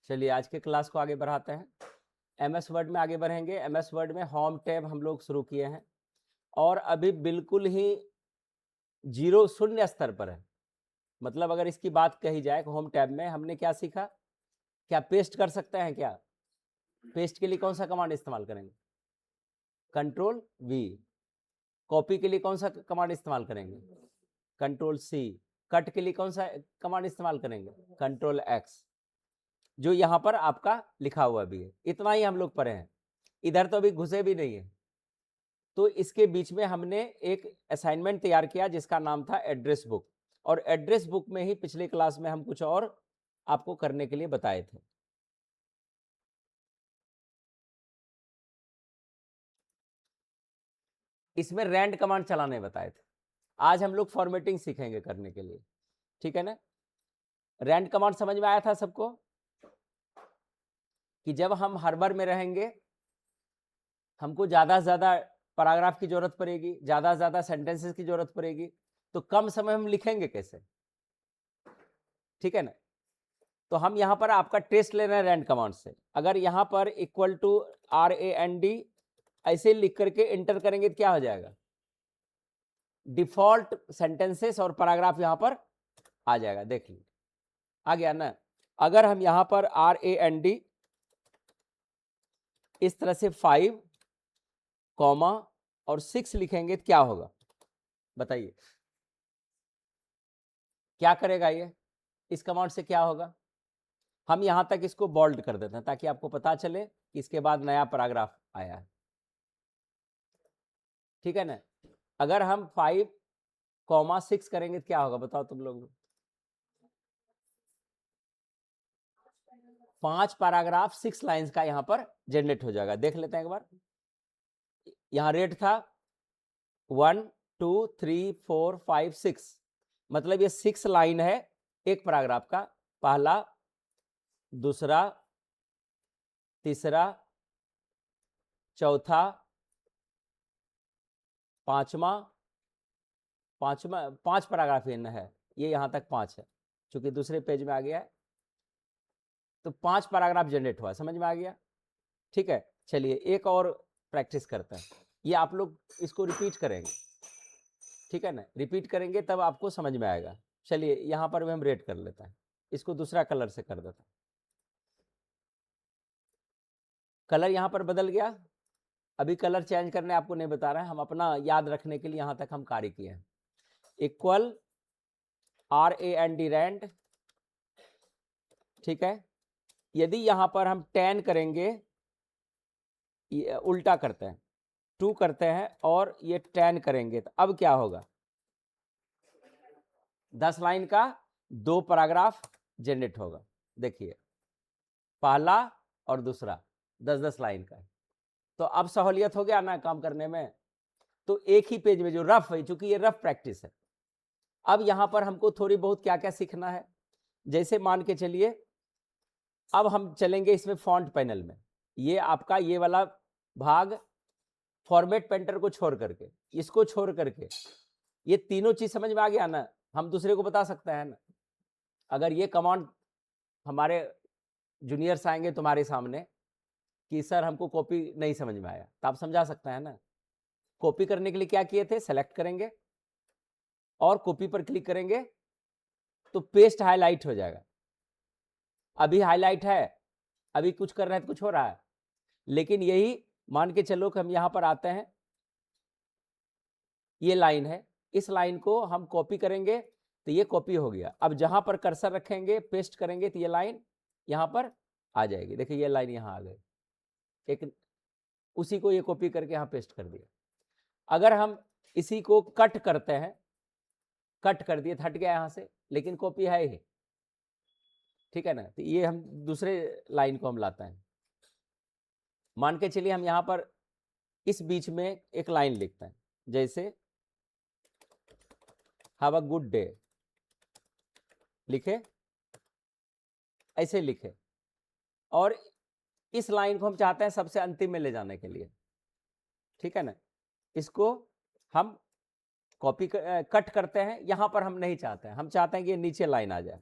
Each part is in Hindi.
चलिए आज के क्लास को आगे बढ़ाते हैं। एमएस वर्ड में आगे बढ़ेंगे। एमएस वर्ड में होम टैब हम लोग शुरू किए हैं और अभी बिल्कुल ही जीरो शून्य स्तर पर है। मतलब अगर इसकी बात कही जाए कि होम टैब में हमने क्या सीखा, क्या पेस्ट कर सकते हैं? क्या पेस्ट के लिए कौन सा कमांड इस्तेमाल करेंगे? Control we. कॉपी के लिए कौन सा कमांड इस्तेमाल करेंगे? Control C. कट के लिए कौन सा कमांड इस्तेमाल करेंगे? कंट्रोल एक्स, जो यहाँ पर आपका लिखा हुआ भी है। इतना ही हम लोग पढ़े हैं, इधर तो अभी घुसे भी नहीं है। तो इसके बीच में हमने एक असाइनमेंट तैयार किया जिसका नाम था एड्रेस बुक, और एड्रेस बुक में ही पिछले क्लास में हम कुछ और आपको करने के लिए बताए थे। इसमें रैंड कमांड चलाने बताए थे। आज हम लोग फॉर्मेटिंग सीखेंगे करने के लिए, ठीक है ना? रैंड कमांड समझ में आया था सबको कि जब हम हर्बर में रहेंगे हमको ज़्यादा से ज़्यादा पैराग्राफ की जरूरत पड़ेगी, ज़्यादा से ज़्यादा सेंटेंसेस की जरूरत पड़ेगी, तो कम समय हम लिखेंगे कैसे? ठीक है ना? तो हम यहाँ पर आपका टेस्ट ले रहे हैं रैंड कमांड से। अगर यहाँ पर इक्वल टू RAND ऐसे लिख करके एंटर करेंगे तो क्या हो जाएगा? डिफॉल्ट सेंटेंसेस और पैराग्राफ यहाँ पर आ जाएगा। देख लीजिए आ गया ना? अगर हम यहाँ पर RAND इस तरह से 5 कॉमा और 6 लिखेंगे तो क्या होगा बताइए? क्या करेगा ये? इस कमांड से क्या होगा? हम यहां तक इसको बोल्ड कर देते हैं ताकि आपको पता चले कि इसके बाद नया पैराग्राफ आया है। ठीक है ना? अगर हम 5,6 करेंगे तो क्या होगा बताओ तुम लोग? 5 पैराग्राफ 6 लाइंस का यहां पर जनरेट हो जाएगा। देख लेते हैं एक बार। यहां रेट था 1 2 3 4 5 6, मतलब ये 6 लाइन है एक पैराग्राफ का। पहला, दूसरा, तीसरा, चौथा, पांचवा, 5 पैराग्राफ है ये, यहां तक 5 है, चूंकि दूसरे पेज में आ गया है तो 5 पैराग्राफ जनरेट हुआ। समझ में आ गया? ठीक है, चलिए एक और प्रैक्टिस करते हैं। ये आप लोग इसको रिपीट करेंगे, ठीक है ना? रिपीट करेंगे तब आपको समझ में आएगा। चलिए यहां पर भी हम रेड कर लेते हैं, इसको दूसरा कलर से कर देते हैं। कलर यहां पर बदल गया। अभी कलर चेंज करने आपको नहीं बता रहे हैं, हम अपना याद रखने के लिए यहां तक हम कार्य किए हैं। इक्वल RAND रैंड, ठीक है। यदि यहां पर हम 10 करेंगे, उल्टा करते हैं, 2 करते हैं और ये 10 करेंगे तो अब क्या होगा? 10 लाइन का 2 पैराग्राफ जनरेट होगा। देखिए पहला और दूसरा 10-10 लाइन का। तो अब सहूलियत हो गया ना काम करने में। तो एक ही पेज में जो रफ है, चूंकि ये रफ प्रैक्टिस है, अब यहां पर हमको थोड़ी बहुत क्या क्या सीखना है। जैसे मान के चलिए अब हम चलेंगे इसमें फॉन्ट पैनल में, ये आपका ये वाला भाग फॉर्मेट पेंटर को छोड़ करके, इसको छोड़ करके, ये तीनों चीज समझ में आ गया ना? हम दूसरे को बता सकते हैं ना? अगर ये कमांड हमारे जूनियर्स आएंगे तुम्हारे सामने कि सर हमको कॉपी नहीं समझ में आया, तो आप समझा सकते हैं ना? कॉपी करने के लिए क्या किए थे? सेलेक्ट करेंगे और कॉपी पर क्लिक करेंगे तो पेस्ट हाईलाइट हो जाएगा। अभी हाईलाइट है, अभी कुछ कर रहे हैं तो कुछ हो रहा है, लेकिन यही मान के चलो कि हम यहां पर आते हैं, ये लाइन है, इस लाइन को हम कॉपी करेंगे तो ये कॉपी हो गया। अब जहां पर कर्सर रखेंगे पेस्ट करेंगे तो ये लाइन यहां पर आ जाएगी। देखिए ये लाइन यहां आ गई, एक उसी को ये कॉपी करके यहां पेस्ट कर दिया। अगर हम इसी को कट करते हैं, कट कर दिए, हट गया यहां से, लेकिन कॉपी है ही, ठीक है ना? तो ये हम दूसरे लाइन को हम लाते हैं। मान के चलिए हम यहां पर इस बीच में एक लाइन लिखते हैं, जैसे हैव अ गुड डे लिखे, ऐसे लिखे, और इस लाइन को हम चाहते हैं सबसे अंतिम में ले जाने के लिए, ठीक है ना? इसको हम कॉपी कट करते हैं, यहां पर हम नहीं चाहते हैं, हम चाहते हैं कि ये नीचे लाइन आ जाए।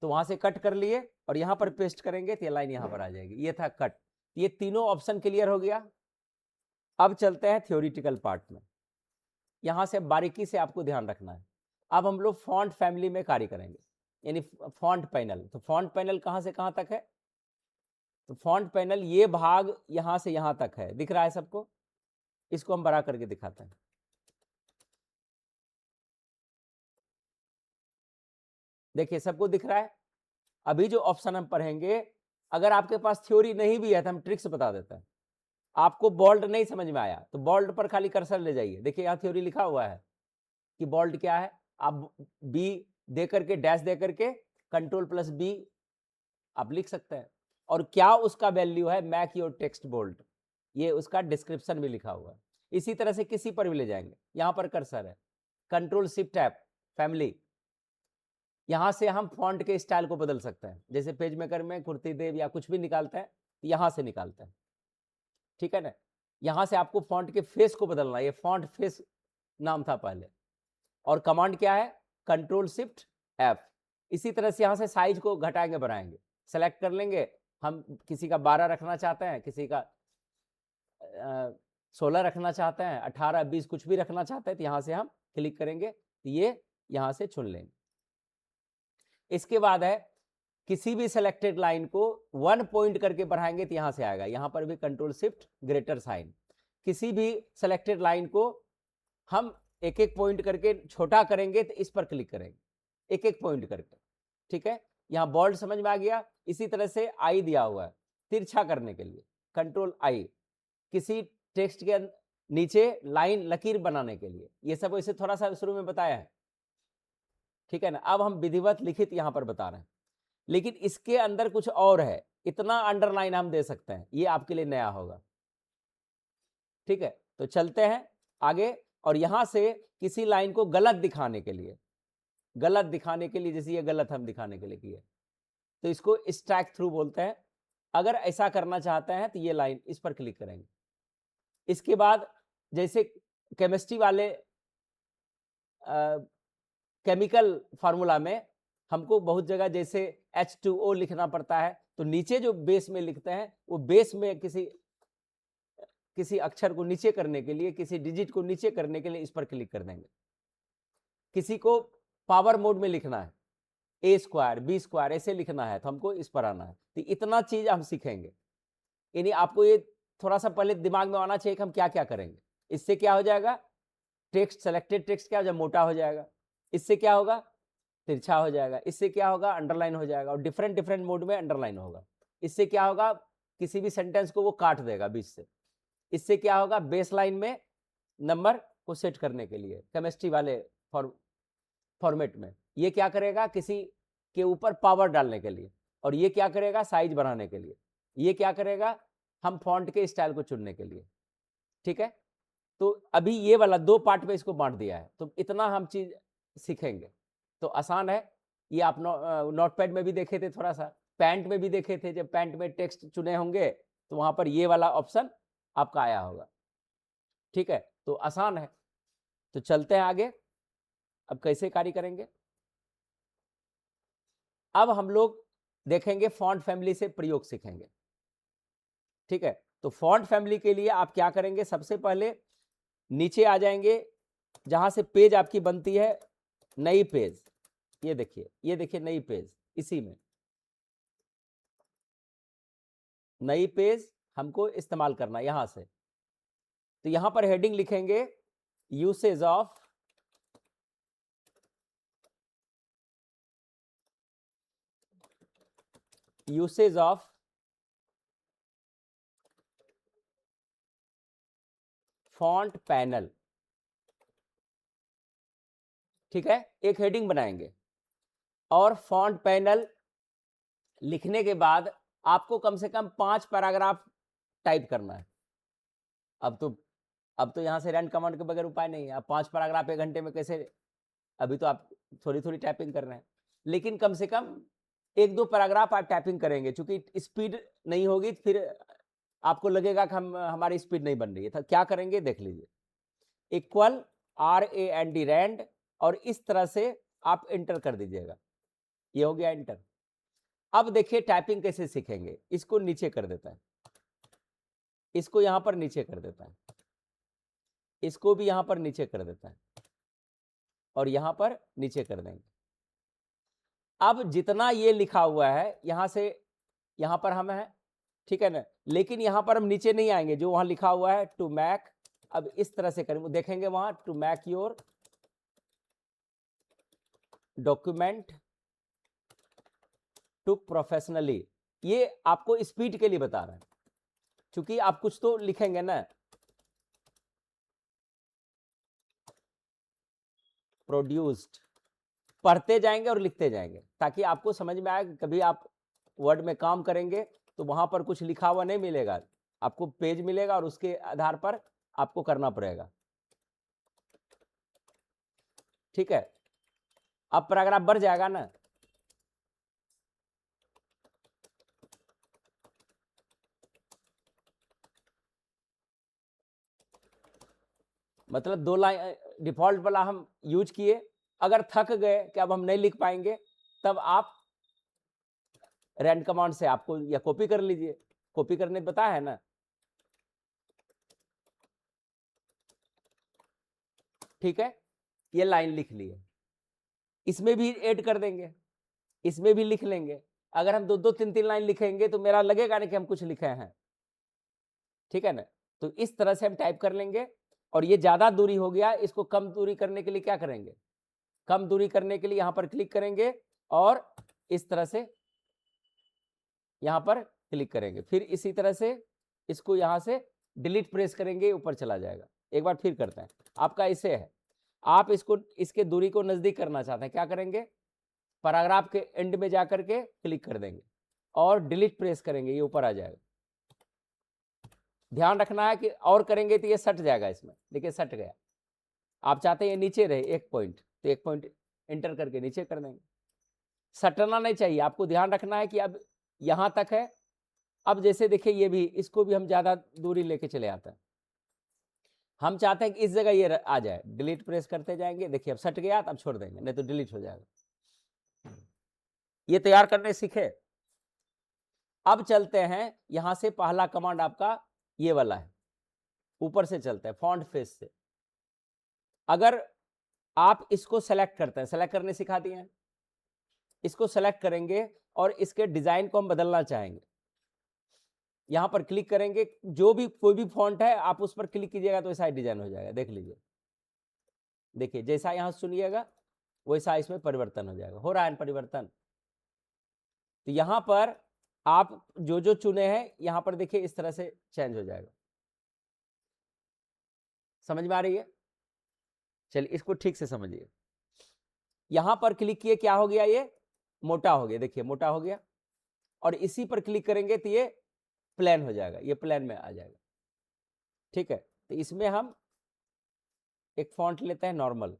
तो वहां से कट कर लिए और यहां पर पेस्ट करेंगे तो ये लाइन यहां पर आ जाएगी। ये था कट। ये तीनों ऑप्शन क्लियर हो गया। अब चलते हैं थ्योरिटिकल पार्ट में। यहां से बारीकी से आपको ध्यान रखना है। अब हम लोग फॉन्ट फैमिली में कार्य करेंगे, यानी फॉन्ट पैनल। तो फॉन्ट पैनल कहां से कहां तक है? तो फॉन्ट पैनल ये भाग यहां से यहां तक है, दिख रहा है सबको? इसको हम बड़ा करके दिखाते हैं। देखिए सबको दिख रहा है। अभी जो ऑप्शन हम पढ़ेंगे, अगर आपके पास थ्योरी नहीं भी है तो हम ट्रिक्स बता देते हैं। आपको बोल्ड नहीं समझ में आया तो बोल्ड पर खाली कर्सर ले जाइए, देखिए यहाँ थ्योरी लिखा हुआ है कि बोल्ड क्या है। आप बी दे करके, डैश दे करके Ctrl+B आप लिख सकते हैं। और क्या उसका वैल्यू है, मैक योर टेक्स्ट बोल्ड, ये उसका डिस्क्रिप्शन में लिखा हुआ है। इसी तरह से किसी पर भी ले जाएंगे, यहां पर कर्सर है, Ctrl+Shift+F फैमिली। यहां से हम फॉन्ट के स्टाइल को बदल सकते हैं, जैसे पेज मेकर में कुर्ती देव या कुछ भी निकालते हैं, यहां से निकालते हैं, ठीक है ना। यहां से आपको फॉन्ट के फेस को बदलना है, ये फॉन्ट फेस नाम था पहले। और कमांड क्या है, Ctrl+Shift+F। इसी तरह से यहां से साइज को घटाएंगे बढ़ाएंगे, सेलेक्ट कर लेंगे। हम किसी का 12 रखना चाहते हैं, किसी का 16 रखना चाहते हैं, 18, 20 कुछ भी रखना चाहते हैं, तो यहां से हम क्लिक करेंगे, तो ये यहां से चुन लेंगे। इसके बाद है किसी भी सिलेक्टेड लाइन को 1 पॉइंट करके बढ़ाएंगे तो यहां से आएगा, यहां पर भी Ctrl+Shift+, किसी भी सिलेक्टेड लाइन को हम एक एक पॉइंट करके छोटा करेंगे तो इस पर क्लिक करेंगे, एक एक पॉइंट करके, ठीक है। यहां बोल्ड समझ में आ गया। इसी तरह से आई दिया हुआ है तिरछा करने के लिए, Ctrl+I। किसी टेक्स्ट के नीचे लाइन लकीर बनाने के लिए, ये सब वैसे थोड़ा सा शुरू में बताया है, ठीक है ना। अब हम विधिवत लिखित यहां पर बता रहे हैं, लेकिन इसके अंदर कुछ और है। इतना अंडरलाइन हम दे सकते हैं, ये आपके लिए नया होगा, ठीक है। तो चलते हैं आगे। और यहां से किसी लाइन को गलत दिखाने के लिए, गलत दिखाने के लिए, जैसे ये गलत हम दिखाने के लिए किए, तो इसको स्ट्राइक थ्रू बोलते हैं। अगर ऐसा करना चाहते हैं तो ये लाइन, इस पर क्लिक करेंगे। इसके बाद जैसे केमिस्ट्री वाले केमिकल फार्मूला में हमको बहुत जगह जैसे H2O लिखना पड़ता है, तो नीचे जो बेस में लिखते हैं, वो बेस में किसी अक्षर को नीचे करने के लिए, किसी डिजिट को नीचे करने के लिए इस पर क्लिक कर देंगे। किसी को पावर मोड में लिखना है, A² B² ऐसे लिखना है, तो हमको इस पर आना है। तो इतना चीज हम सीखेंगे, यानी आपको ये थोड़ा सा पहले दिमाग में आना चाहिए कि हम क्या क्या करेंगे। इससे क्या हो जाएगा, टेक्स्ट, सेलेक्टेड टेक्स्ट क्या हो जाएगा, मोटा हो जाएगा। इससे क्या होगा, तिरछा हो जाएगा। इससे क्या होगा, अंडरलाइन हो जाएगा, और डिफरेंट डिफरेंट मोड में अंडरलाइन होगा। इससे क्या होगा, किसी भी सेंटेंस को वो काट देगा बीच से। इससे क्या होगा, बेस लाइन में नंबर को सेट करने के लिए केमिस्ट्री वाले फॉर्मेट में ये क्या करेगा, किसी के ऊपर पावर डालने के लिए। और ये क्या करेगा, साइज बढ़ाने के लिए। ये क्या करेगा, हम फॉन्ट के स्टाइल को चुनने के लिए, ठीक है। तो अभी ये वाला 2 पार्ट में इसको बांट दिया है, तो इतना हम चीज सीखेंगे तो आसान है। ये आप नोटपैड में भी देखे थे, थोड़ा सा पैंट में भी देखे थे। जब पैंट में टेक्स्ट चुने होंगे तो वहां पर ये वाला ऑप्शन आपका आया होगा, ठीक है। तो आसान है। तो चलते हैं आगे, अब कैसे कार्य करेंगे। अब हम लोग देखेंगे फॉन्ट फैमिली से प्रयोग सीखेंगे, ठीक है। तो फॉन्ट फैमिली के लिए आप क्या करेंगे, सबसे पहले नीचे आ जाएंगे, जहां से पेज आपकी बनती है, नई पेज, ये देखिए नई पेज। इसी में नई पेज हमको इस्तेमाल करना, यहां से। तो यहां पर हेडिंग लिखेंगे, यूसेज ऑफ फॉन्ट पैनल, ठीक है। एक हेडिंग बनाएंगे, और फॉन्ट पैनल लिखने के बाद आपको कम से कम 5 पैराग्राफ टाइप करना है। अब तो यहां से रन कमांड के बगैर उपाय नहीं है। अब 5 पैराग्राफ 1 घंटे में कैसे, अभी तो आप थोड़ी थोड़ी टाइपिंग कर रहे हैं, लेकिन कम से कम 1-2 पैराग्राफ आप टाइपिंग करेंगे। चूंकि स्पीड नहीं होगी फिर आपको लगेगा कि हमारी स्पीड नहीं बन रही है। तो क्या करेंगे देख लीजिए, इक्वल RAND, और इस तरह से आप एंटर कर दीजिएगा। ये हो गया एंटर। अब देखिए टाइपिंग कैसे सीखेंगे, इसको नीचे कर देता है, इसको यहां पर नीचे कर देता है, इसको भी यहां पर नीचे कर देता है और यहां पर नीचे कर देंगे। अब जितना ये लिखा हुआ है यहां से यहां पर हम है, ठीक है ना, लेकिन यहां पर हम नीचे नहीं आएंगे, जो वहां लिखा हुआ है टू मैक, अब इस तरह से करेंगे, देखेंगे वहां to make your document to professionally, ये आपको स्पीड के लिए बता रहा है, क्योंकि आप कुछ तो लिखेंगे ना, प्रोड्यूस्ड, पढ़ते जाएंगे और लिखते जाएंगे ताकि आपको समझ में आए। कभी आप वर्ड में काम करेंगे तो वहां पर कुछ लिखा हुआ नहीं मिलेगा, आपको पेज मिलेगा और उसके आधार पर आपको करना पड़ेगा, ठीक है। अब पैराग्राफ बढ़ जाएगा ना, मतलब 2 लाइन डिफॉल्ट वाला हम यूज किए, अगर थक गए कि अब हम नहीं लिख पाएंगे तब आप रैंड कमांड से आपको या कॉपी कर लीजिए, कॉपी करने पता है ना, ठीक है। ये लाइन लिख लिए, इसमें भी ऐड कर देंगे, इसमें भी लिख लेंगे। अगर हम 2-2 3-3 लाइन लिखेंगे तो मेरा लगेगा नहीं कि हम कुछ लिखे हैं, ठीक है ना। तो इस तरह से हम टाइप कर लेंगे। और ये ज्यादा दूरी हो गया, इसको कम दूरी करने के लिए क्या करेंगे, कम दूरी करने के लिए यहां पर क्लिक करेंगे और इस तरह से यहां पर क्लिक करेंगे, फिर इसी तरह से इसको यहां से डिलीट प्रेस करेंगे, ऊपर चला जाएगा। एक बार फिर करते हैं, आपका इसे है, आप इसको इसके दूरी को नजदीक करना चाहते हैं, क्या करेंगे, पैराग्राफ के एंड में जाकर के क्लिक कर देंगे और डिलीट प्रेस करेंगे, ये ऊपर आ जाएगा। ध्यान रखना है कि और करेंगे तो ये सट जाएगा इसमें, देखिए सट गया। आप चाहते हैं ये नीचे रहे एक पॉइंट, तो एक पॉइंट एंटर करके नीचे कर देंगे। सटना नहीं चाहिए, आपको ध्यान रखना है कि अब यहां तक है। अब जैसे देखिए ये भी, इसको भी हम ज्यादा दूरी लेके चले आते हैं, हम चाहते हैं कि इस जगह ये आ जाए, डिलीट प्रेस करते जाएंगे, देखिए अब सट गया, अब छोड़ देंगे, नहीं तो डिलीट हो जाएगा। ये तैयार करने सीखे। अब चलते हैं यहां से, पहला कमांड आपका ये वाला है, ऊपर से चलते हैं फॉन्ट फेस से। अगर आप इसको सेलेक्ट करते हैं, सेलेक्ट करने सिखा दिए हैं, इसको सेलेक्ट करेंगे और इसके डिजाइन को हम बदलना चाहेंगे, यहां पर क्लिक करेंगे, जो भी कोई भी फॉन्ट है आप उस पर क्लिक कीजिएगा तो ऐसा ही डिजाइन हो जाएगा, देख लीजिए, देखिए जैसा यहां सुनिएगा वैसा इसमें परिवर्तन हो जाएगा, हो रहा है परिवर्तन। तो यहां पर आप जो जो चुने हैं यहां पर देखिए इस तरह से चेंज हो जाएगा, समझ में आ रही है। चलिए इसको ठीक से समझिए, यहां पर क्लिक किए, क्या हो गया, ये मोटा हो गया, देखिए मोटा हो गया, और इसी पर क्लिक करेंगे तो ये प्लेन हो जाएगा, ये प्लेन में आ जाएगा, ठीक है। तो इसमें हम एक फॉन्ट लेते हैं नॉर्मल,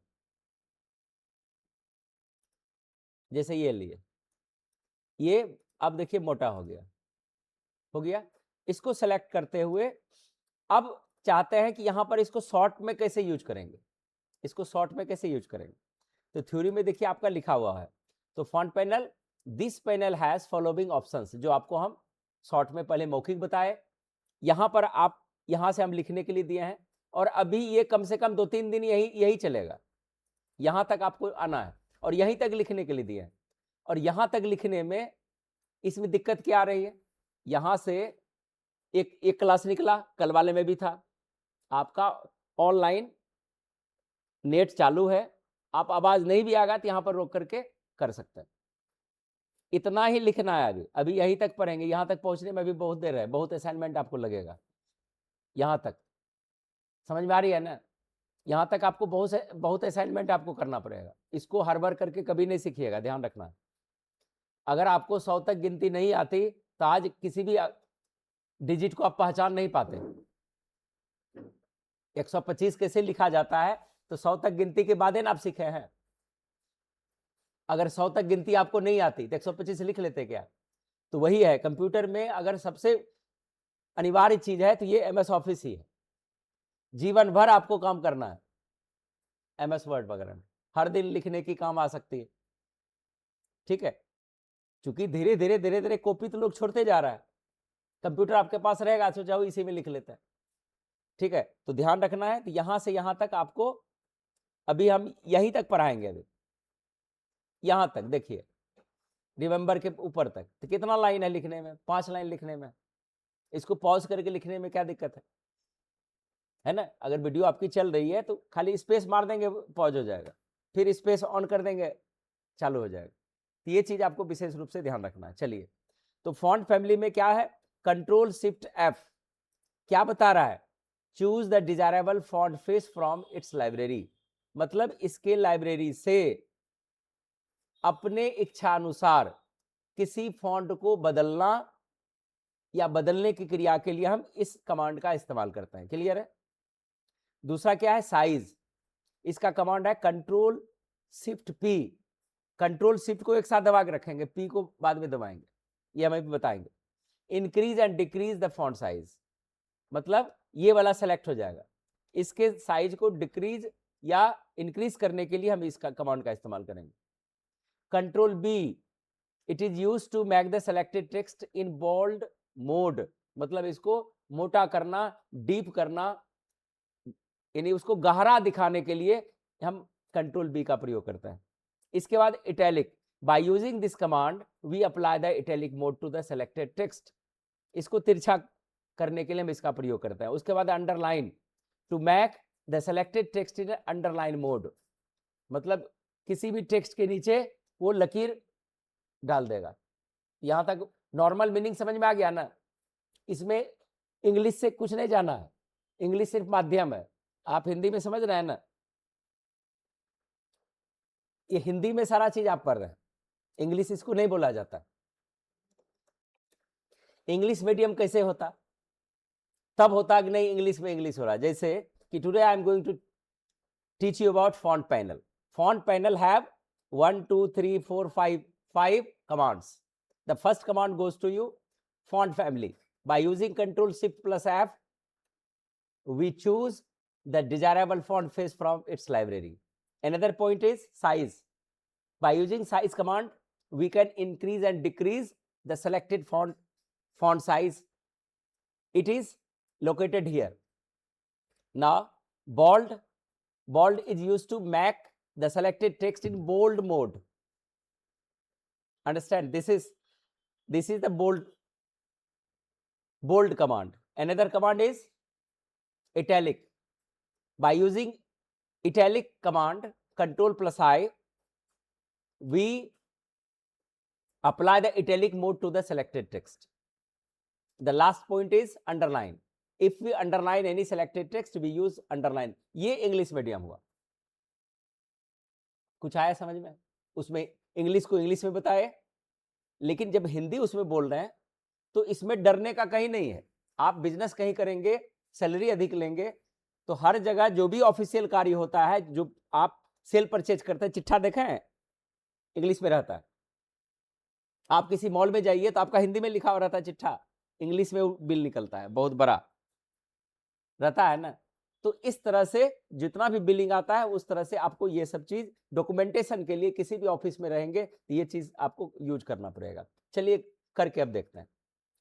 जैसे ये लिए, ये अब देखिए मोटा हो गया, हो गया। इसको सेलेक्ट करते हुए अब चाहते हैं कि यहां पर इसको शॉर्ट में कैसे यूज करेंगे, इसको शॉर्ट में कैसे यूज करेंगे। तो थ्योरी में देखिए आपका लिखा हुआ है, तो font panel, this panel has following options, जो आपको हम शॉर्ट में पहले मौखिक बताए, यहां पर आप यहां से हम लिखने के लिए दिए हैं, और अभी ये कम से कम 2-3 दिन यही चलेगा, यहां तक आपको आना है और यहीं तक लिखने के लिए दिए हैं। और यहां तक लिखने में इसमें दिक्कत क्या आ रही है, यहां से एक क्लास निकला, कल वाले में भी था, आपका ऑनलाइन नेट चालू है, आप आवाज नहीं भी आएगा तो यहां पर रोक करके कर सकते हैं। इतना ही लिखना है, अभी यहीं तक पढ़ेंगे, यहां तक पहुंचने में भी बहुत देर है, बहुत असाइनमेंट आपको लगेगा, यहां तक समझ में आ रही है ना। यहां तक आपको बहुत असाइनमेंट आपको करना पड़ेगा, इसको हर बार करके कभी नहीं सीखिएगा, ध्यान रखना। अगर आपको 100 तक गिनती नहीं आती तो आज किसी भी डिजिट को आप पहचान नहीं पाते। 125 कैसे लिखा जाता है, तो 100 तक गिनती के बाद आप सीखे हैं। अगर 100 तक गिनती आपको नहीं आती तो 125 लिख लेते क्या। तो वही है, कंप्यूटर में अगर सबसे अनिवार्य चीज है तो ये एमएस ऑफिस ही है, जीवन भर आपको काम करना है एमएस वर्ड वगैरह में, हर दिन लिखने की काम आ सकती है, ठीक है। क्योंकि धीरे धीरे धीरे धीरे कॉपी तो लोग छोड़ते जा रहा है, कंप्यूटर आपके पास रहेगा, सोचा वो इसी में लिख लेता है। ठीक है, तो ध्यान रखना है। तो यहां से यहां तक आपको अभी हम यहीं तक पढ़ाएंगे, अभी यहां तक देखिए, रिमेंबर के ऊपर तक। तो कितना लाइन है लिखने में? 5 लाइन लिखने में। इसको पॉज करके लिखने में क्या दिक्कत है ना? अगर वीडियो आपकी चल रही है तो खाली स्पेस मार देंगे, पॉज हो जाएगा, फिर स्पेस ऑन कर देंगे, चालू हो जाएगा। तो ये चीज आपको विशेष रूप से ध्यान रखना है। चलिए, तो फॉन्ट फैमिली में क्या है? कंट्रोल शिफ्ट एफ क्या बता रहा है? Choose the desirable font face from its library. मतलब इसके लाइब्रेरी से अपने इच्छा अनुसार किसी फॉन्ट को बदलना या बदलने की क्रिया के लिए हम इस कमांड का इस्तेमाल करते हैं। क्लियर है? दूसरा क्या है? साइज। इसका कमांड है control shift P. Control shift को एक साथ दबा के रखेंगे, पी को बाद में दबाएंगे, ये हमें भी बताएंगे। Increase and decrease the font size, मतलब ये वाला सेलेक्ट हो जाएगा। इसके साइज को डिक्रीज या इंक्रीज करने के लिए हम इसका कमांड का इस्तेमाल करेंगे। Control B, it is use to make the selected text in bold mode, मतलब इसको मोटा करना, डीप करना, यानी उसको गहरा दिखाने के लिए हम कंट्रोल बी का प्रयोग करते हैं। इसके बाद italic, by using this command we apply the italic mode to the selected text, इसको तिरछा करने के लिए हम इसका प्रयोग करते हैं। उसके बाद underline, to make the selected text in underline mode, मतलब किसी भी टेक्स्ट के नीचे वो लकीर डाल देगा। यहां तक नॉर्मल मीनिंग समझ में आ गया ना? इसमें इंग्लिश से कुछ नहीं जाना है, इंग्लिश सिर्फ माध्यम है। आप हिंदी में समझ रहे हैं ना? ये हिंदी में सारा चीज आप पढ़ रहे हैं, इंग्लिश इसको नहीं बोला जाता। इंग्लिश मीडियम कैसे होता? तब होता कि नहीं इंग्लिश में इंग्लिश हो रहा है। जैसे कि today I am going to teach you about font panel. Font panel have 1 2 3 4 5 commands. The first command goes to you font family. By using Control Shift plus F, we choose the desirable font face from its library. Another point is size. By using size command, we can increase and decrease the selected font size. It is located here. Now, bold is used to make the selected text in bold mode. Understand? This is the bold command. Another command is italic. By using italic command, Control plus I, we apply the italic mode to the selected text. The last point is underline. If we underline any selected text, we use underline. ये इंग्लिश मीडियम हुआ। कुछ आया समझ में? उसमें इंग्लिश को इंग्लिश में बताए, लेकिन जब हिंदी उसमें बोल रहे हैं तो इसमें डरने का कहीं नहीं है। आप बिजनेस कहीं करेंगे, सैलरी अधिक लेंगे, तो हर जगह जो भी ऑफिशियल कार्य होता है, जो आप सेल परचेज करते हैं, चिट्ठा देखे हैं, इंग्लिश में रहता है। आप किसी मॉल में जाइए तो आपका हिंदी में लिखा हुआ रहता है चिट्ठा, इंग्लिश में बिल निकलता है, बहुत बड़ा रहता है ना। तो इस तरह से जितना भी बिलिंग आता है, उस तरह से आपको ये सब चीज डॉक्यूमेंटेशन के लिए किसी भी ऑफिस में रहेंगे तो ये चीज आपको यूज करना पड़ेगा। चलिए करके अब देखते हैं।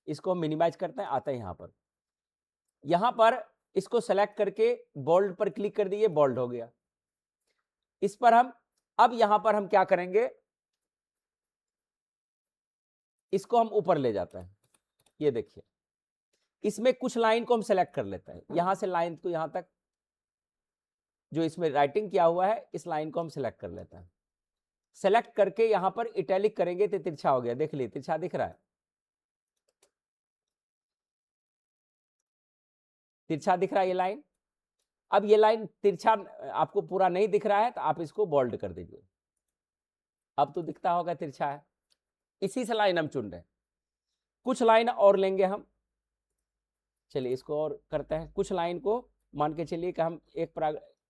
इसको हम मिनिमाइज करते हैं, आते हैं यहां पर इसको सेलेक्ट करके बोल्ड पर क्लिक कर दिए, बोल्ड हो गया। इस पर हम अब यहां पर हम क्या करेंगे, इसको हम ऊपर ले जाते हैं। ये देखिए, इसमें कुछ लाइन को हम सेलेक्ट कर लेते हैं। यहां से लाइन को यहां तक जो इसमें राइटिंग किया हुआ है, इस लाइन को हम सेलेक्ट कर लेते हैं। सेलेक्ट करके यहां पर इटैलिक करेंगे तो तिरछा हो गया, देख लीजिए तिरछा दिख रहा है, तिरछा दिख रहा है ये लाइन। अब ये लाइन तिरछा आपको पूरा नहीं दिख रहा है तो आप इसको बोल्ड कर दीजिए, अब तो दिखता होगा तिरछा है। इसी से लाइन हम चुन रहे हैं। कुछ लाइन और लेंगे हम, चलिए इसको और करते हैं। कुछ लाइन को मान के चलिए कि हम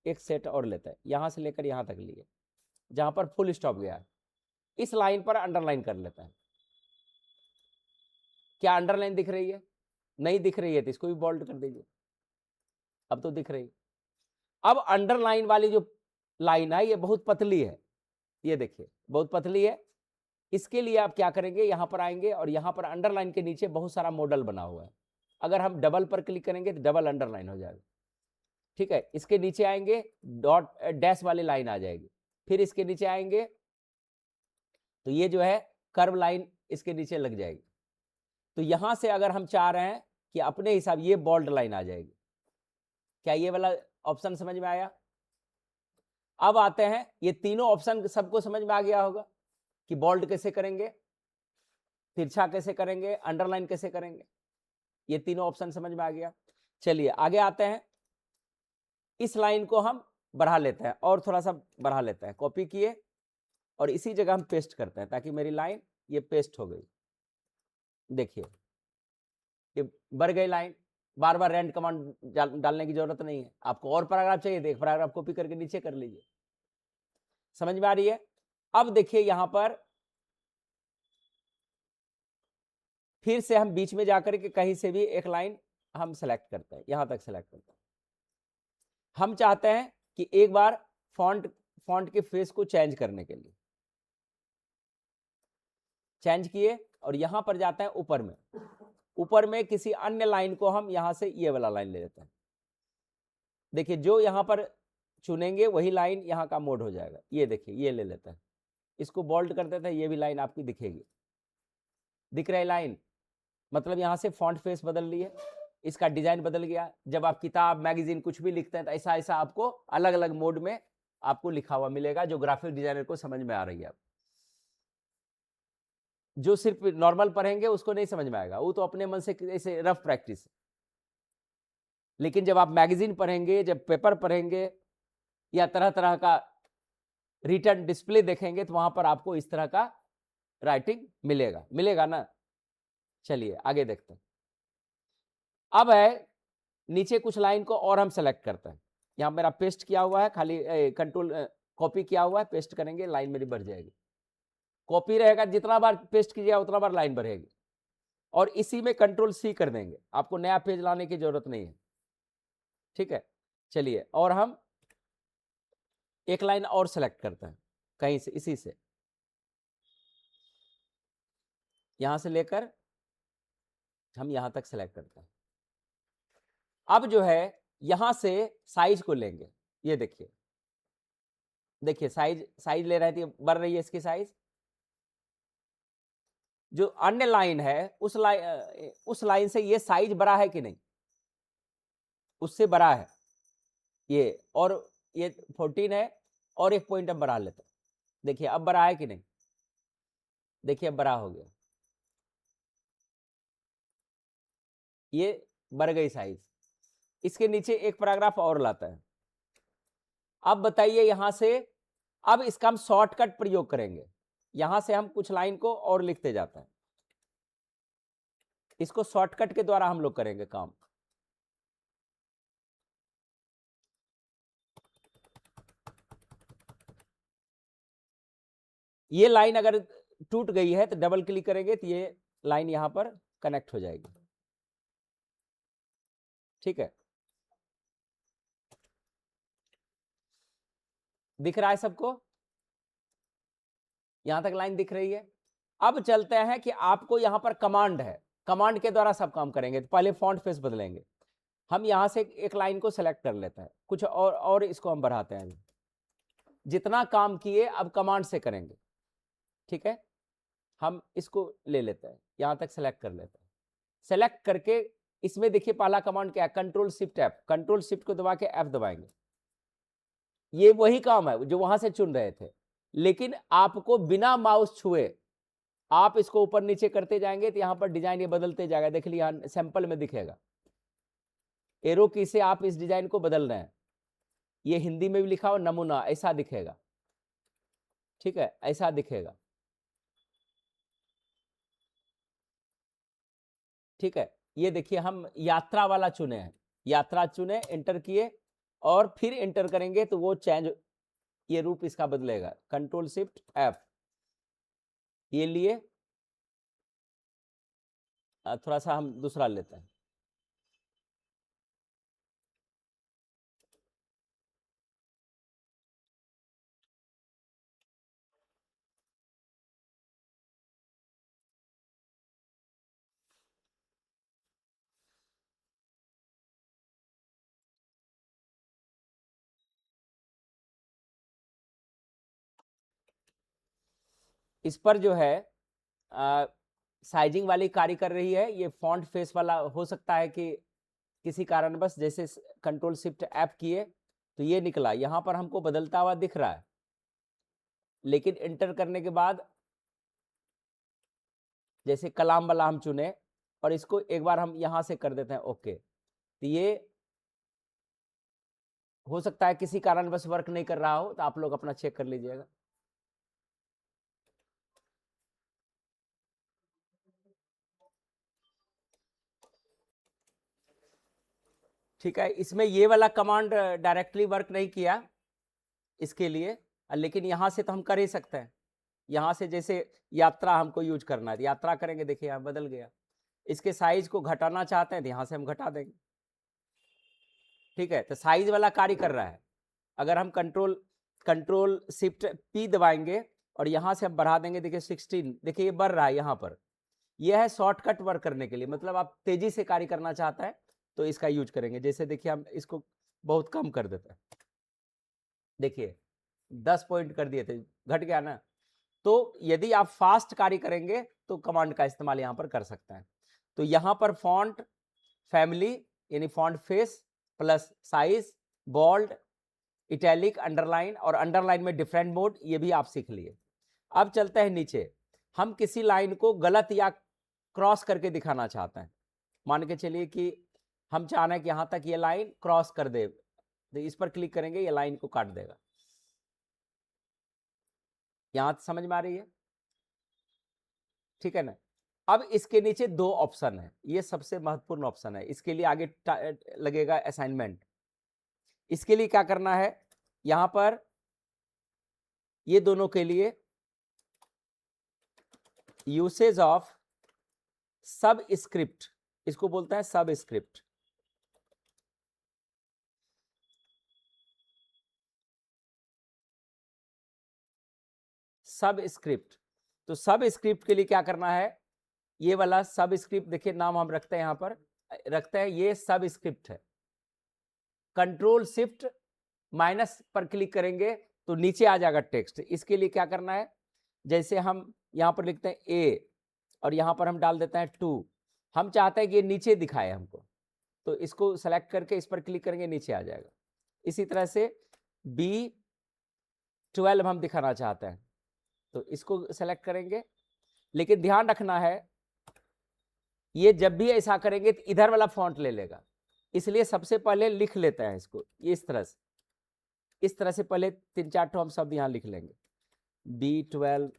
एक सेट और लेते हैं, यहां से लेकर यहां तक लिए, जहां पर फुल स्टॉप गया है, इस लाइन पर अंडरलाइन कर लेते हैं। क्या अंडरलाइन दिख रही है? नहीं दिख रही है तो इसको भी बोल्ड कर दीजिए, अब तो दिख रही। अब अंडरलाइन वाली जो लाइन है ये बहुत पतली है, ये देखिए बहुत पतली है, इसके लिए आप क्या करेंगे, यहां पर आएंगे और यहां पर अंडरलाइन के नीचे बहुत सारा मॉडल बना हुआ है, अगर हम डबल पर क्लिक करेंगे तो डबल अंडरलाइन हो जाएगा। ठीक है, इसके नीचे आएंगे डॉट डैश वाली लाइन आ जाएगी, फिर इसके नीचे आएंगे तो ये जो है कर्व लाइन इसके नीचे लग जाएगी। तो यहां से अगर हम चाह रहे हैं कि अपने हिसाब, ये बोल्ड लाइन आ जाएगी। क्या ये वाला ऑप्शन समझ में आया? अब आते हैं, ये तीनों ऑप्शन सबको समझ में आ गया होगा कि बोल्ड कैसे करेंगे, तिरछा कैसे करेंगे, अंडरलाइन कैसे करेंगे, ये तीनों ऑप्शन समझ में आ गया। चलिए आगे आते हैं, इस लाइन को हम बढ़ा लेते हैं और थोड़ा सा बढ़ा लेते हैं, कॉपी किए और इसी जगह हम पेस्ट करते हैं ताकि मेरी लाइन ये पेस्ट हो गई। देखिए ये बढ़ गई लाइन, बार बार रैंड कमांड डालने की जरूरत नहीं है। आपको और पैराग्राफ चाहिए, देख पैराग्राफ कॉपी करके नीचे कर लीजिए। समझ में आ रही है? अब देखिए यहां पर फिर से हम बीच में जाकर के कहीं से भी एक लाइन हम सेलेक्ट करते हैं, यहां तक सेलेक्ट करते हैं। हम चाहते हैं कि एक बार फॉन्ट के फेस को चेंज करने के लिए चेंज किए और यहां पर जाते हैं ऊपर में किसी अन्य लाइन को हम यहां से ये वाला लाइन ले लेते हैं। देखिए जो यहां पर चुनेंगे वही लाइन यहां का मोड हो जाएगा। ये देखिए ये ले लेते हैं, इसको बोल्ड कर देते हैं, ये भी लाइन आपकी दिखेगी। दिख रही लाइन, मतलब यहां से फॉन्ट फेस बदल लिए, इसका डिजाइन बदल गया। जब आप किताब मैगजीन कुछ भी लिखते हैं तो ऐसा ऐसा आपको अलग अलग मोड में आपको लिखा हुआ मिलेगा, जो ग्राफिक डिजाइनर को समझ में आ रही है। जो सिर्फ नॉर्मल पढ़ेंगे उसको नहीं समझ में आएगा, वो तो अपने मन से ऐसे रफ प्रैक्टिस। लेकिन जब आप मैगजीन पढ़ेंगे, जब पेपर पढ़ेंगे या तरह तरह का रिटर्न डिस्प्ले देखेंगे तो वहां पर आपको इस तरह का राइटिंग मिलेगा ना। चलिए आगे देखते हैं। अब है नीचे कुछ लाइन को और हम सेलेक्ट करते हैं। यहां मेरा पेस्ट किया हुआ है, खाली कंट्रोल कॉपी किया हुआ है, पेस्ट करेंगे लाइन मेरी बढ़ जाएगी। कॉपी रहेगा, जितना बार पेस्ट कीजिएगा उतना बार लाइन बढ़ेगी। और इसी में कंट्रोल सी कर देंगे, आपको नया पेज लाने की जरूरत नहीं है। ठीक है, चलिए और हम एक लाइन और सेलेक्ट करते हैं कहीं से, इसी से यहां से लेकर हम यहां तक सेलेक्ट करते हैं। अब जो है यहां से साइज को लेंगे, ये देखिए देखिए साइज ले रहे थे, बढ़ रही है इसकी साइज। जो अन्य लाइन है उस लाइन से ये साइज बड़ा है कि नहीं, उससे बड़ा है ये, और ये 14 है और एक पॉइंट हम बढ़ा लेते हैं। देखिए अब बड़ा है कि नहीं, देखिए अब बड़ा हो गया, ये बढ़ गई साइज। इसके नीचे एक पैराग्राफ और लाता है। अब बताइए यहां से, अब इसका हम शॉर्टकट प्रयोग करेंगे, यहां से हम कुछ लाइन को और लिखते जाते हैं, इसको शॉर्टकट के द्वारा हम लोग करेंगे काम। ये लाइन अगर टूट गई है तो डबल क्लिक करेंगे तो ये लाइन यहां पर कनेक्ट हो जाएगी। ठीक है, दिख रहा है सबको, यहां तक लाइन दिख रही है। अब चलते हैं कि आपको यहां पर कमांड है, कमांड के द्वारा सब काम करेंगे। तो पहले फॉन्ट फेस बदलेंगे, हम यहां से एक लाइन को सेलेक्ट कर लेते हैं, कुछ और इसको हम बढ़ाते हैं। जितना काम किए अब कमांड से करेंगे। ठीक है, हम इसको ले लेते हैं, यहां तक सेलेक्ट कर लेते हैं। सेलेक्ट करके इसमें देखिए पहला कमांड क्या है, control shift F, control shift को दबा के एफ दबाएंगे। ये वही काम है जो वहां से चुन रहे थे, लेकिन आपको बिना माउस छुए आप इसको ऊपर नीचे करते जाएंगे तो यहां पर डिजाइन ये बदलते जाएगा। देख लिया सैंपल में दिखेगा, एरो की से आप इस डिजाइन को बदल रहे हैं। ये हिंदी में भी लिखा हो नमूना, ऐसा दिखेगा। ठीक है, ऐसा दिखेगा। ठीक है, ये देखिए हम यात्रा वाला चुने हैं, यात्रा चुने, एंटर किए और फिर एंटर करेंगे तो वो चेंज, ये रूप इसका बदलेगा। कंट्रोल शिफ्ट एफ, ये लिए थोड़ा सा हम दूसरा लेते हैं। इस पर जो है साइजिंग वाली कार्य कर रही है। ये फॉन्ट फेस वाला हो सकता है कि किसी कारणवश जैसे कंट्रोल शिफ्ट ऐप किए तो ये निकला, यहाँ पर हमको बदलता हुआ दिख रहा है, लेकिन एंटर करने के बाद जैसे कलाम वाला हम चुने और इसको एक बार हम यहाँ से कर देते हैं ओके, तो ये हो सकता है किसी कारणवश वर्क नहीं कर रहा हो, तो आप लोग अपना चेक कर लीजिएगा। ठीक है, इसमें ये वाला कमांड डायरेक्टली वर्क नहीं किया इसके लिए, लेकिन यहाँ से तो हम कर ही सकते हैं। यहाँ से जैसे यात्रा हमको यूज करना है तो यात्रा करेंगे, देखिए यहाँ बदल गया। इसके साइज को घटाना चाहते हैं तो यहाँ से हम घटा देंगे। ठीक है, तो साइज वाला कार्य कर रहा है। अगर हम कंट्रोल शिफ्ट पी दबाएंगे और यहाँ से हम बढ़ा देंगे, देखिए 16, देखिए ये बढ़ रहा है यहाँ पर। यह है शॉर्टकट वर्क करने के लिए, मतलब आप तेजी से कार्य करना चाहता है तो इसका यूज करेंगे। जैसे देखिए हम इसको बहुत कम कर देते हैं, देखिए 10 पॉइंट कर दिए थे, घट गया ना। तो यदि आप फास्ट कार्य करेंगे तो कमांड का इस्तेमाल यहाँ पर कर सकते हैं। तो यहाँ पर फॉन्ट फैमिली यानी font face plus size, bold, italic, underline, और अंडरलाइन में डिफरेंट मोड, ये भी आप सीख लिए। अब चलते हैं नीचे। हम किसी लाइन को गलत या क्रॉस करके दिखाना चाहते हैं। मान के चलिए कि हम चाह रहे हैं कि यहाँ तक ये लाइन क्रॉस कर दे, तो इस पर क्लिक करेंगे, ये लाइन को काट देगा। यहां समझ में आ रही है? ठीक है ना। अब इसके नीचे दो ऑप्शन है, ये सबसे महत्वपूर्ण ऑप्शन है, इसके लिए आगे लगेगा असाइनमेंट। इसके लिए क्या करना है, यहां पर ये दोनों के लिए यूसेज ऑफ सब स्क्रिप्ट, इसको बोलते हैं सब स्क्रिप्ट। सब स्क्रिप्ट, तो सब स्क्रिप्ट के लिए क्या करना है, ये वाला सब स्क्रिप्ट देखिए नाम हम रखते हैं, यहां पर रखते हैं, ये सब स्क्रिप्ट है। कंट्रोल शिफ्ट माइनस पर क्लिक करेंगे तो नीचे आ जाएगा टेक्स्ट। इसके लिए क्या करना है, जैसे हम यहां पर लिखते हैं ए और यहां पर हम डाल देते हैं 2, हम चाहते हैं कि ये नीचे दिखाए हमको, तो इसको सेलेक्ट करके इस पर क्लिक करेंगे, नीचे आ जाएगा। इसी तरह से B12 हम दिखाना चाहते हैं तो इसको सेलेक्ट करेंगे, लेकिन ध्यान रखना है ये जब भी ऐसा करेंगे तो इधर वाला फॉन्ट ले लेगा, इसलिए सबसे पहले लिख लेते हैं इसको इस तरह से पहले 3-4 ठो हम शब्द यहां लिख लेंगे। B12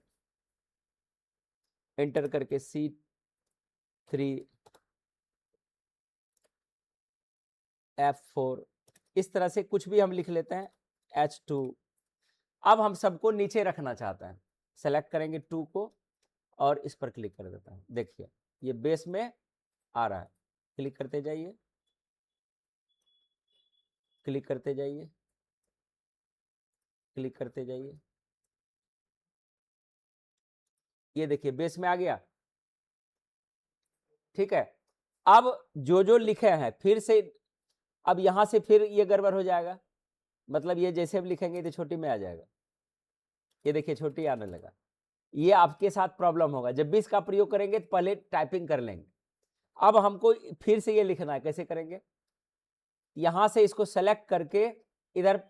एंटर करके C3 F4, इस तरह से कुछ भी हम लिख लेते हैं, H2। अब हम सबको नीचे रखना चाहते हैं, सेलेक्ट करेंगे 2 को और इस पर क्लिक कर देता हूं। देखिए ये बेस में आ रहा है, क्लिक करते जाइए, क्लिक करते जाइए, क्लिक करते जाइए, ये देखिए बेस में आ गया। ठीक है, अब जो लिखे हैं फिर से, अब यहां से फिर ये गड़बड़ हो जाएगा, मतलब ये जैसे हम लिखेंगे तो छोटी में आ जाएगा, ये देखिए छोटी आने लगा। ये आपके साथ प्रॉब्लम होगा, जब भी इसका प्रयोग करेंगे तो पहले टाइपिंग कर लेंगे। अब हमको फिर से ये लिखना है, कैसे करेंगे, यहां से इसको सेलेक्ट करके इधर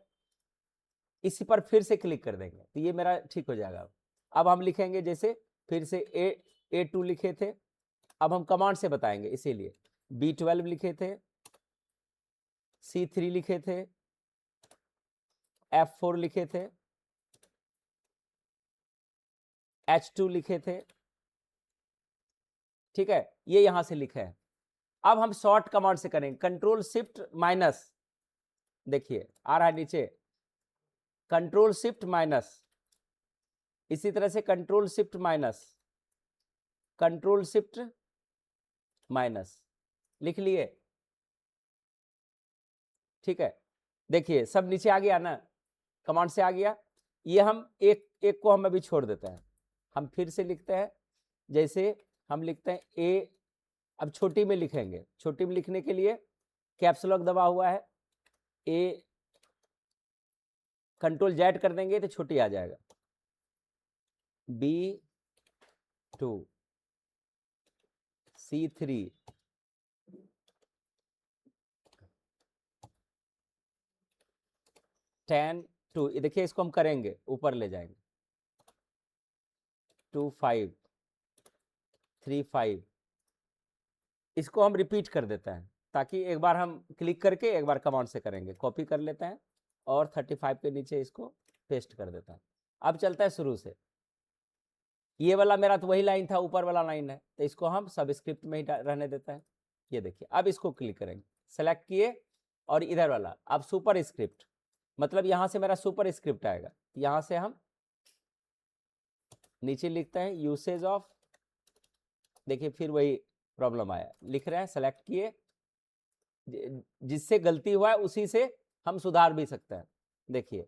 इसी पर फिर से क्लिक कर देंगे तो ये मेरा ठीक हो जाएगा। अब हम लिखेंगे, जैसे फिर से A2 लिखे थे, अब हम कमांड से बताएंगे, इसीलिए B12 लिखे थे, C3 लिखे थे, F4 लिखे थे, H2 लिखे थे। ठीक है, ये यहां से लिखे हैं। अब हम शॉर्ट कमांड से करेंगे, कंट्रोल शिफ्ट माइनस, देखिए आ रहा है नीचे, कंट्रोल शिफ्ट माइनस, इसी तरह से control shift minus, control shift minus, लिख लिए। ठीक है, देखिए सब नीचे आ गया ना, कमांड से आ गया। ये हम एक को हम अभी छोड़ देते हैं, हम फिर से लिखते हैं, जैसे हम लिखते हैं ए, अब छोटी में लिखेंगे, छोटी में लिखने के लिए कैप्स लॉक दबा हुआ है, ए कंट्रोल जेड कर देंगे तो छोटी आ जाएगा, B 2 C3 10 2, देखिए इसको हम करेंगे, ऊपर ले जाएंगे, 2 5 3 5, इसको हम रिपीट कर देते हैं ताकि एक बार हम क्लिक करके एक बार कमांड से करेंगे। कॉपी कर लेते हैं और 35 के नीचे इसको पेस्ट कर देता है। अब चलता है शुरू से, ये वाला मेरा तो वही लाइन था, ऊपर वाला लाइन है, तो इसको हम सबस्क्रिप्ट में ही रहने देते हैं। ये देखिए, अब इसको क्लिक करेंगे, सेलेक्ट किए और इधर वाला अब सुपर स्क्रिप्ट, मतलब यहां से मेरा सुपर स्क्रिप्ट आएगा। यहां से हम नीचे लिखते हैं यूसेज ऑफ, देखिए फिर वही प्रॉब्लम आया, लिख रहे हैं, सेलेक्ट किए, जिससे गलती हुआ है उसी से हम सुधार भी सकते हैं। देखिए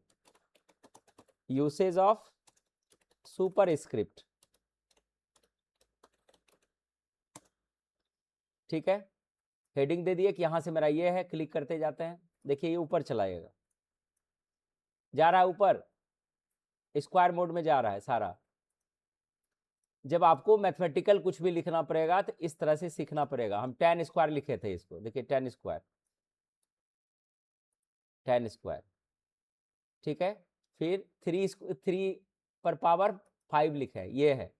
यूसेज ऑफ सुपर स्क्रिप्ट, ठीक है, हेडिंग दे दिए कि यहां से मेरा ये है, क्लिक करते जाते हैं, देखिए ये ऊपर चलाएगा, जा रहा है ऊपर, स्क्वायर मोड में जा रहा है सारा। जब आपको मैथमेटिकल कुछ भी लिखना पड़ेगा तो इस तरह से सीखना पड़ेगा। हम 10 स्क्वायर लिखे थे इसको, देखिए 10 स्क्वायर, 10 स्क्वायर, ठीक है, फिर 3 पर पावर 5 लिखा है, ये है,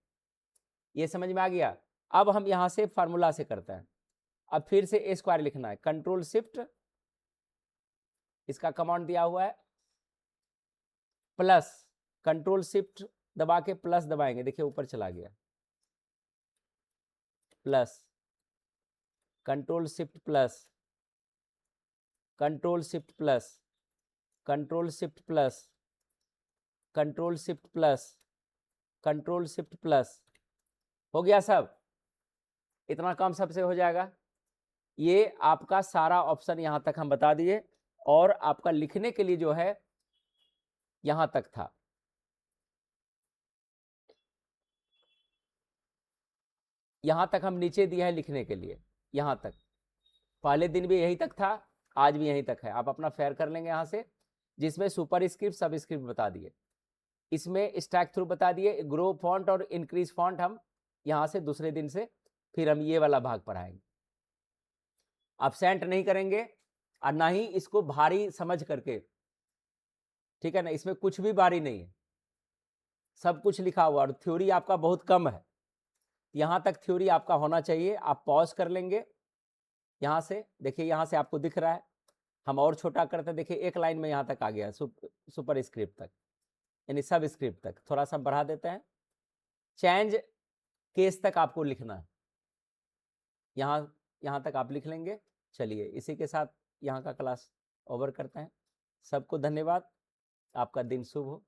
ये समझ में आ गया। अब हम यहां से फार्मूला से करते हैं, अब फिर से ए स्क्वायर लिखना है, कंट्रोल शिफ्ट, इसका कमांड दिया हुआ है, प्लस, कंट्रोल शिफ्ट दबा के प्लस दबाएंगे, देखिए ऊपर चला गया, plus, control shift plus, control shift plus, control shift plus, control shift plus, control shift plus, हो गया सब, इतना काम सबसे हो जाएगा। ये आपका सारा ऑप्शन यहां तक हम बता दिए, और आपका लिखने के लिए जो है यहां तक था। यहां तक हम नीचे दिया है लिखने के लिए, यहां तक, पहले दिन भी यही तक था, आज भी यहीं तक है। आप अपना फेयर कर लेंगे यहां से, जिसमें सुपर स्क्रिप्ट सब स्क्रिप्ट बता दिए, इसमें स्टैक थ्रू बता दिए, ग्रो फॉन्ट और इंक्रीज फॉन्ट हम यहां से दूसरे दिन से फिर हम ये वाला भाग पढ़ाएंगे। अब्सेंट नहीं करेंगे और ना ही इसको भारी समझ करके, ठीक है ना, इसमें कुछ भी भारी नहीं है, सब कुछ लिखा हुआ, और थ्योरी आपका बहुत कम है, यहां तक थ्योरी आपका होना चाहिए। आप पॉज कर लेंगे यहां से, देखिए यहां से आपको दिख रहा है, हम और छोटा करते, देखिए एक लाइन में यहां तक आ गया, सुपर स्क्रिप्ट तक, यानी सब स्क्रिप्ट तक, थोड़ा सा बढ़ा देते हैं, चेंज केस तक आपको लिखना है, यहां तक आप लिख लेंगे। चलिए इसी के साथ यहाँ का क्लास ओवर करते हैं। सबको धन्यवाद, आपका दिन शुभ हो।